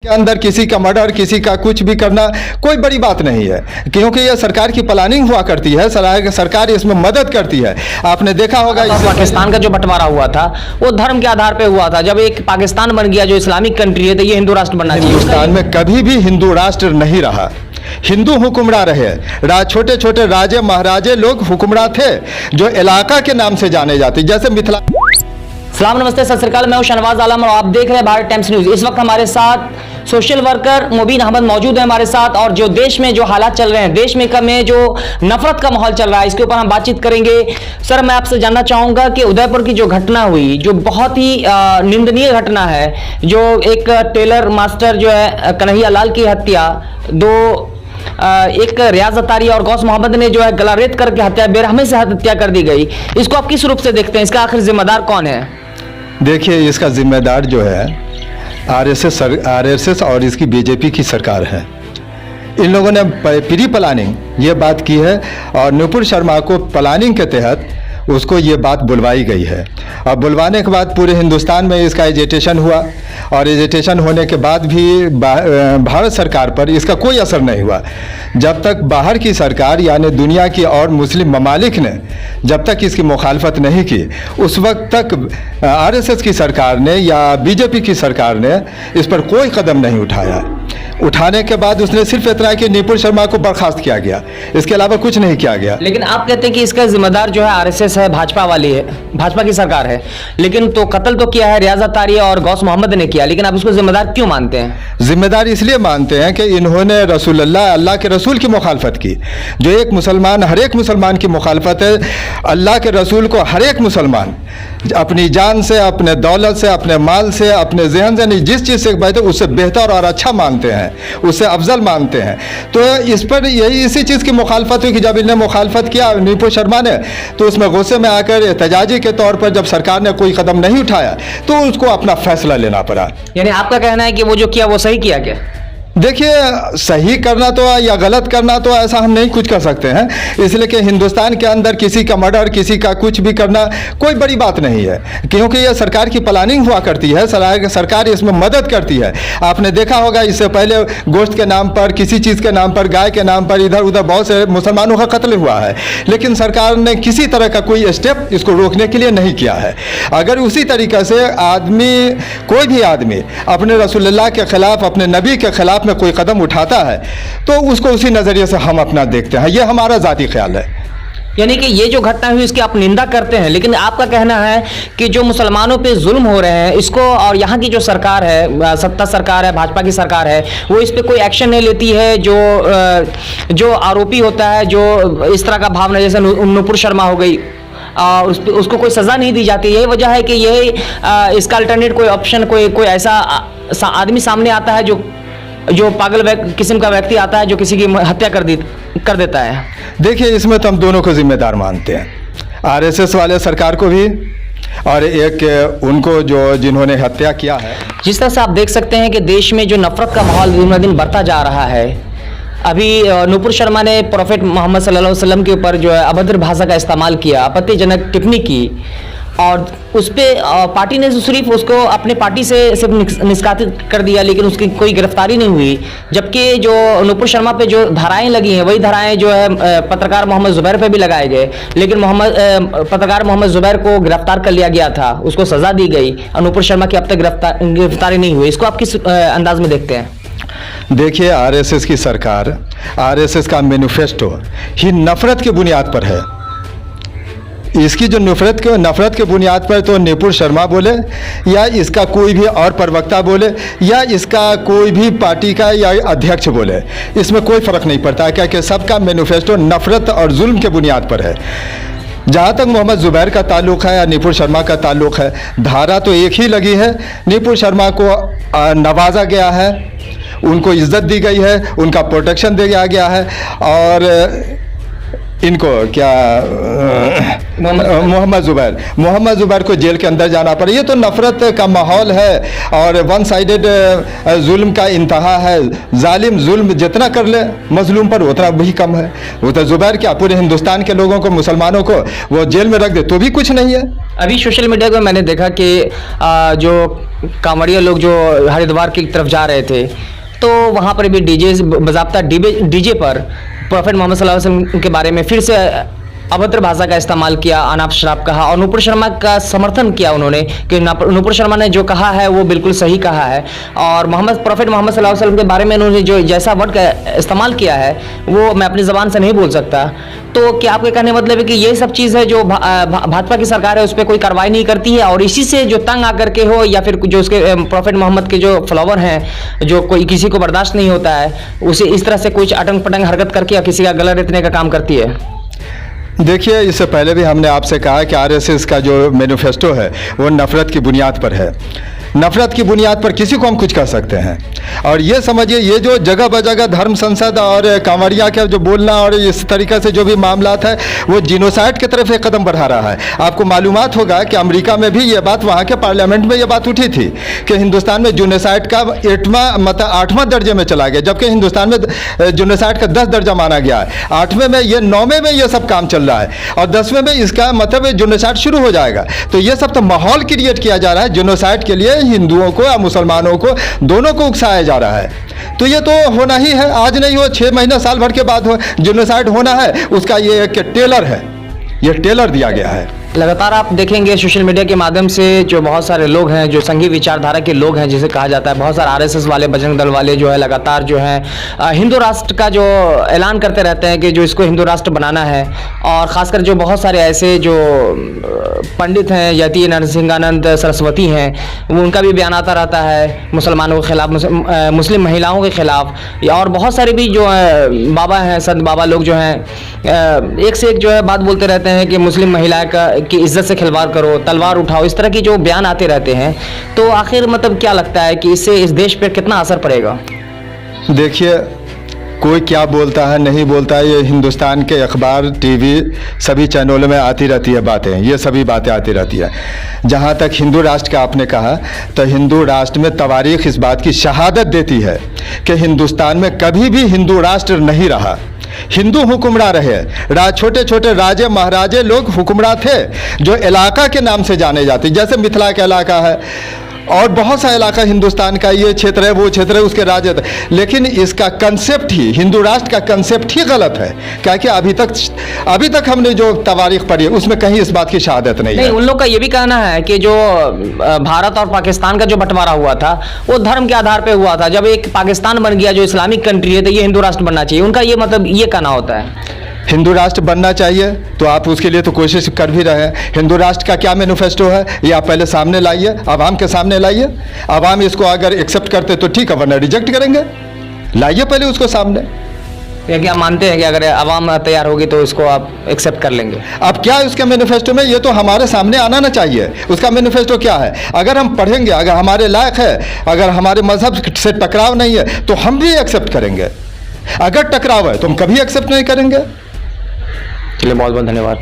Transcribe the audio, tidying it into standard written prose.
के अंदर किसी का मर्डर, किसी का कुछ भी करना कोई बड़ी बात नहीं है, क्योंकि यह सरकार की प्लानिंग हुआ करती है। सरकार इसमें मदद करती है। आपने देखा होगा पाकिस्तान का जो बंटवारा हुआ था वो धर्म के आधार पे हुआ था। जब एक पाकिस्तान बन गया जो इस्लामिक कंट्री है, तो ये हिंदू राष्ट्र बनना चाहिए। हिंदुस्तान में कभी भी हिंदू राष्ट्र नहीं रहा, हिंदू हुक्मरान रहे। छोटे छोटे राजे महाराजे लोग हुक्मरान थे जो इलाका के नाम से जाने जाते, जैसे मिथिला। सलाम, नमस्ते, सत श्री अकाल। मैं हूं शहनवाज आलम और आप देख रहे हैं भारत टाइम्स न्यूज। इस वक्त हमारे साथ सोशल वर्कर मुबीन अहमद मौजूद है हमारे साथ, और जो देश में जो हालात चल रहे हैं, देश में जो नफरत का माहौल चल रहा है, इसके ऊपर हम बातचीत करेंगे। सर, मैं आपसे जानना चाहूंगा कि उदयपुर की जो घटना हुई, जो बहुत ही निंदनीय घटना है, जो एक टेलर मास्टर जो है कन्हैया लाल की हत्या, एक रियाज अतारी और गौस मोहम्मद ने जो है गला रेत करके हत्या, बेरहमी से हत्या कर दी गई, इसको आप किस रूप से देखते हैं? इसका आखिर जिम्मेदार कौन है? देखिए, इसका जिम्मेदार जो है आरएसएस और इसकी बीजेपी की सरकार है। इन लोगों ने प्री प्लानिंग ये बात की है, और नुपुर शर्मा को प्लानिंग के तहत उसको ये बात बुलवाई गई है। और बुलवाने के बाद पूरे हिंदुस्तान में इसका एजिटेशन हुआ, और एजिटेशन होने के बाद भी भारत सरकार पर इसका कोई असर नहीं हुआ। जब तक बाहर की सरकार यानी दुनिया की और मुस्लिम ममालिक ने जब तक इसकी मुखालफत नहीं की, उस वक्त तक आरएसएस की सरकार ने या बीजेपी की सरकार ने इस पर कोई कदम नहीं उठाया। उठाने के बाद उसने सिर्फ इतना कि नुपुर शर्मा को बर्खास्त किया गया, इसके अलावा कुछ नहीं किया गया। लेकिन आप कहते हैं कि इसका जिम्मेदार जो है आरएसएस है, भाजपा वाली है, भाजपा की सरकार है। लेकिन तो कत्ल तो किया है रियाज अतारी और गौस मोहम्मद ने किया, लेकिन आप इसको जिम्मेदार क्यों मानते हैं? जिम्मेदार इसलिए मानते हैं कि इन्होंने रसूलुल्लाह, अल्लाह के रसूल की मुखालफत की। जो एक मुसलमान, हर एक मुसलमान की मुखालफत है। अल्लाह के रसूल को हर एक मुसलमान अपनी जान से, अपने दौलत से, अपने माल से, अपने जहन से नहीं, जिस चीज़ से बेहतर उससे बेहतर और अच्छा मानते हैं, उससे अफजल मानते हैं। तो इस पर यही इसी चीज़ की मुखालफत हुई कि जब इन्हें मुखालफत किया नुपुर शर्मा ने, तो उसमें गुस्से में आकर एहतजाजी के तौर पर जब सरकार ने कोई कदम नहीं उठाया तो उसको अपना फैसला लेना पड़ा। यानी आपका कहना है कि वो जो किया वो सही किया क्या? देखिए, सही करना तो या गलत करना तो ऐसा हम नहीं कुछ कर सकते हैं, इसलिए कि हिंदुस्तान के अंदर किसी का मर्डर, किसी का कुछ भी करना कोई बड़ी बात नहीं है, क्योंकि यह सरकार की प्लानिंग हुआ करती है। सरकार इसमें मदद करती है। आपने देखा होगा इससे पहले गोश्त के नाम पर, किसी चीज़ के नाम पर, गाय के नाम पर इधर उधर बहुत से मुसलमानों का कत्ल हुआ है, लेकिन सरकार ने किसी तरह का कोई स्टेप इसको रोकने के लिए नहीं किया है। अगर उसी तरीक़े से कोई भी आदमी अपने रसूलुल्लाह के खिलाफ, अपने नबी के खिलाफ में कोई कदम उठाता है तो उसको उसी नजरिए से हम अपना देखते हैं। यह हमारा जाती ख्याल है। यानी कि ये जो घटना हुई इसकी आप निंदा करते हैं, लेकिन आपका कहना है कि जो मुसलमानों पे जुल्म हो रहे हैं इसको, और यहाँ की जो सरकार है, सत्ता सरकार है, भाजपा की सरकार है, वो इस पे कोई एक्शन नहीं लेती है। जो आरोपी होता है, जो इस तरह का भावना, जैसे नुपुर शर्मा हो गई, उसको कोई सजा नहीं दी जाती। यही वजह है कि यही इसका अल्टरनेट कोई ऑप्शन, कोई ऐसा आदमी सामने आता है जो पागल किस्म का व्यक्ति आता है जो किसी की हत्या कर देता है। देखिए, इसमें तो हम दोनों को जिम्मेदार मानते हैं, आरएसएस वाले सरकार को भी और एक उनको जिन्होंने हत्या किया है। जिस तरह से आप देख सकते हैं कि देश में जो नफरत का माहौल दिन ब दिन बढ़ता जा रहा है। अभी नुपुर शर्मा ने प्रोफेट मोहम्मद सल्लल्लाहु अलैहि वसल्लम के ऊपर जो है अभद्र भाषा का इस्तेमाल किया, आपत्तिजनक टिप्पणी की, और उस पर पार्टी ने सिर्फ उसको अपने पार्टी से सिर्फ निष्कासित कर दिया, लेकिन उसकी कोई गिरफ्तारी नहीं हुई। जबकि जो नुपुर शर्मा पे जो धाराएं लगी हैं, वही धाराएं जो है पत्रकार मोहम्मद जुबैर पे भी लगाए गए, लेकिन पत्रकार मोहम्मद जुबैर को गिरफ्तार कर लिया गया था, उसको सजा दी गई, और नुपुर शर्मा की अब तक गिरफ्तारी नहीं हुई। इसको आप किस अंदाज में देखते हैं? देखिए, आरएसएस की सरकार, आरएसएस का मैनिफेस्टो ही नफरत की बुनियाद पर है। इसकी जो नफरत के बुनियाद पर तो नुपुर शर्मा बोले या इसका कोई भी और प्रवक्ता बोले या इसका कोई भी पार्टी का या अध्यक्ष बोले, इसमें कोई फ़र्क नहीं पड़ता, क्योंकि सबका मैनिफेस्टो नफरत और जुल्म के बुनियाद पर है। जहाँ तक मोहम्मद जुबैर का ताल्लुक़ है या नुपुर शर्मा का ताल्लुक़ है, धारा तो एक ही लगी है। नुपुर शर्मा को नवाजा गया है, उनको इज्जत दी गई है, उनका प्रोटेक्शन दिया गया है, और इनको क्या मोहम्मद जुबैर को जेल के अंदर जाना पड़ा। ये तो नफरत का माहौल है और वन साइडेड जुल्म का इंतहा है। जालिम जुल्म जितना कर ले मजलूम पर उतना भी कम है। वो तो जुबैर क्या, पूरे हिंदुस्तान के लोगों को, मुसलमानों को वो जेल में रख दे तो भी कुछ नहीं है। अभी सोशल मीडिया पे मैंने देखा कि जो कांवड़िया लोग जो हरिद्वार की तरफ जा रहे थे, तो वहाँ पर भी बाज़ाब्ता डीजे पर प्रॉफेट मोहम्मद सल्लल्लाहु अलैहि वसल्लम के बारे में फिर से अभद्र भाषा का इस्तेमाल किया, अनाप शराब कहा और नूपुर शर्मा का समर्थन किया उन्होंने कि नूपुर शर्मा ने जो कहा है वो बिल्कुल सही कहा है। और प्रॉफेट मोहम्मद सल्लल्लाहु अलैहि वसल्लम के बारे में उन्होंने जो जैसा वर्ड का इस्तेमाल किया है वो मैं अपनी ज़बान से नहीं बोल सकता। तो क्या आपके कहने का मतलब है कि ये सब चीज़ है जो भाजपा की सरकार है उस पर कोई कार्रवाई नहीं करती है, और इसी से जो तंग आकर के हो या फिर जो उसके प्रॉफेट मोहम्मद के जो फॉलोवर हैं जो कोई किसी को बर्दाश्त नहीं होता है उसे इस तरह से कुछ अटंग पटंग हरकत करके या किसी का गला रेतने का काम करती है? देखिए, इससे पहले भी हमने आपसे कहा कि आरएसएस का जो मैनिफेस्टो है वो नफ़रत की बुनियाद पर है। नफ़रत की बुनियाद पर किसी को हम कुछ कह सकते हैं। और ये समझिए, ये जो जगह बजगह धर्म संसद और कांवड़िया के जो बोलना और इस तरीके से जो भी मामलात है वो जिनोसाइड की तरफ एक कदम बढ़ा रहा है। आपको मालूमात होगा कि अमेरिका में भी ये बात, वहाँ के पार्लियामेंट में ये बात उठी थी कि हिंदुस्तान में जिनोसाइड का 8वां दर्जे में चला गया, जबकि हिंदुस्तान में जिनोसाइड का 10 दर्जा माना गया है। 8वें में, ये 9वें में ये सब काम चल रहा है और 10वें में इसका मतलब जिनोसाइड शुरू हो जाएगा। तो ये सब तो माहौल क्रिएट किया जा रहा है जिनोसाइड के लिए, हिंदुओं को या मुसलमानों को, दोनों को उकसाया जा रहा है। तो ये तो होना ही है, आज नहीं हो 6 महीने साल भर के बाद हो जिनोसाइड होना है। उसका ये एक टेलर है, ये टेलर दिया गया है। लगातार आप देखेंगे सोशल मीडिया के माध्यम से जो बहुत सारे लोग हैं जो संघी विचारधारा के लोग हैं जिसे कहा जाता है, बहुत सारे आरएसएस वाले, बजरंग दल वाले जो है लगातार जो है हिंदू राष्ट्र का जो ऐलान करते रहते हैं कि जो इसको हिंदू राष्ट्र बनाना है। और ख़ासकर जो बहुत सारे ऐसे जो पंडित हैं, यति नरसिंहानंद सरस्वती हैं, वो उनका भी बयान आता रहता है मुसलमानों के खिलाफ, मुस्लिम महिलाओं के खिलाफ। और बहुत सारे भी जो बाबा हैं, संत बाबा लोग जो हैं एक से एक जो है बात बोलते रहते हैं कि मुस्लिम महिला की इज्जत से खिलवाड़ करो, तलवार उठाओ, इस तरह की जो बयान आते रहते हैं। तो आखिर मतलब क्या लगता है कि इससे इस देश पर कितना असर पड़ेगा? देखिए, कोई क्या बोलता है नहीं बोलता है, ये हिंदुस्तान के अखबार, टीवी, सभी चैनलों में आती रहती है बातें, ये सभी बातें आती रहती है। जहाँ तक हिंदू राष्ट्र का आपने कहा, तो हिंदू राष्ट्र में तवारीख इस बात की शहादत देती है कि हिंदुस्तान में कभी भी हिंदू राष्ट्र नहीं रहा। हिंदू हुक्मरान रहे, छोटे छोटे राजे महाराजे लोग हुक्मरान थे जो इलाका के नाम से जाने जाते, जैसे मिथिला का इलाका है और बहुत सा इलाका हिंदुस्तान का, ये क्षेत्र है वो क्षेत्र है, उसके राजे थे। लेकिन इसका कंसेप्ट ही, हिंदू राष्ट्र का कंसेप्ट ही गलत है, क्या कि अभी तक हमने जो तवारीख पढ़ी है उसमें कहीं इस बात की शहादत नहीं है। उन लोग का ये भी कहना है कि जो भारत और पाकिस्तान का जो बंटवारा हुआ था वो धर्म के आधार पर हुआ था। जब एक पाकिस्तान बन गया जो इस्लामिक कंट्री है तो ये हिंदू राष्ट्र बनना चाहिए, उनका ये मतलब ये कहना होता है। हिंदू राष्ट्र बनना चाहिए तो आप उसके लिए तो कोशिश कर भी रहे हैं। हिंदू राष्ट्र का क्या मैनिफेस्टो है ये आप पहले सामने लाइए, आवाम के सामने लाइए। आवाम इसको अगर एक्सेप्ट करते तो ठीक है, वरना रिजेक्ट करेंगे। लाइए पहले उसको सामने। या क्या मानते हैं कि अगर आवाम तैयार होगी तो इसको आप एक्सेप्ट कर लेंगे? अब क्या उसके मैनिफेस्टो में, ये तो हमारे सामने आना ना चाहिए। उसका मैनिफेस्टो क्या है, अगर हम पढ़ेंगे, अगर हमारे लायक है, अगर हमारे मजहब से टकराव नहीं है तो हम भी एक्सेप्ट करेंगे। अगर टकराव है तो हम कभी एक्सेप्ट नहीं करेंगे। चलिए, बहुत बहुत धन्यवाद।